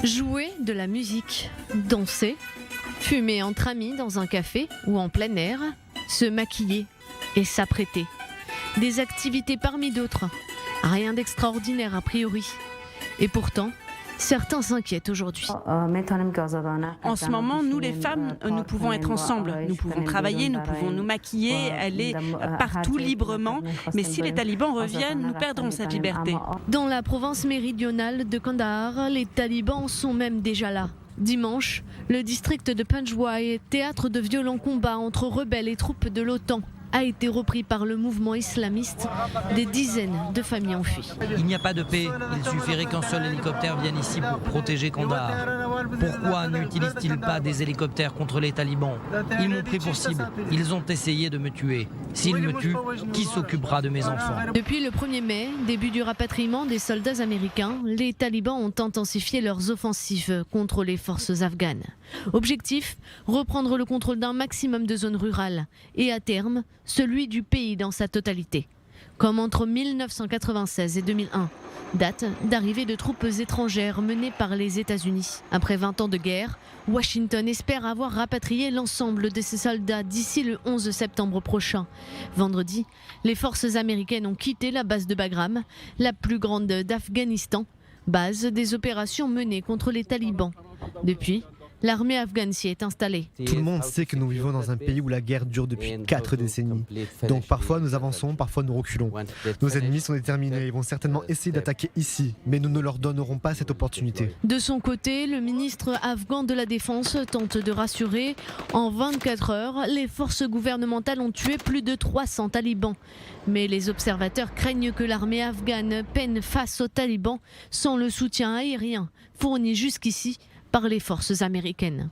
Jouer de la musique, danser, fumer entre amis dans un café ou en plein air, se maquiller et s'apprêter. Des activités parmi d'autres. Rien d'extraordinaire a priori. Et pourtant, certains s'inquiètent aujourd'hui. En ce moment, nous les femmes, nous pouvons être ensemble, nous pouvons travailler, nous pouvons nous maquiller, aller partout librement. Mais si les talibans reviennent, nous perdrons cette liberté. Dans la province méridionale de Kandahar, les talibans sont même déjà là. Dimanche, le district de Panjwai, théâtre de violents combats entre rebelles et troupes de l'OTAN, a été repris par le mouvement islamiste. Des dizaines de familles ont fui. Il n'y a pas de paix. Il suffirait qu'un seul hélicoptère vienne ici pour protéger Kandahar. Pourquoi n'utilisent-ils pas des hélicoptères contre les talibans? Ils m'ont pris pour cible. Ils ont essayé de me tuer. S'ils me tuent, qui s'occupera de mes enfants? Depuis le 1er mai, début du rapatriement des soldats américains, les talibans ont intensifié leurs offensives contre les forces afghanes. Objectif, reprendre le contrôle d'un maximum de zones rurales et à terme, celui du pays dans sa totalité. Comme entre 1996 et 2001, date d'arrivée de troupes étrangères menées par les États-Unis. Après 20 ans de guerre, Washington espère avoir rapatrié l'ensemble de ses soldats d'ici le 11 septembre prochain. Vendredi, les forces américaines ont quitté la base de Bagram, la plus grande d'Afghanistan, base des opérations menées contre les talibans. Depuis, l'armée afghane s'y est installée. Tout le monde sait que nous vivons dans un pays où la guerre dure depuis 4 décennies. Donc parfois nous avançons, parfois nous reculons. Nos ennemis sont déterminés, ils vont certainement essayer d'attaquer ici, mais nous ne leur donnerons pas cette opportunité. De son côté, le ministre afghan de la Défense tente de rassurer. En 24 heures, les forces gouvernementales ont tué plus de 300 talibans. Mais les observateurs craignent que l'armée afghane peine face aux talibans sans le soutien aérien fourni jusqu'ici par les forces américaines.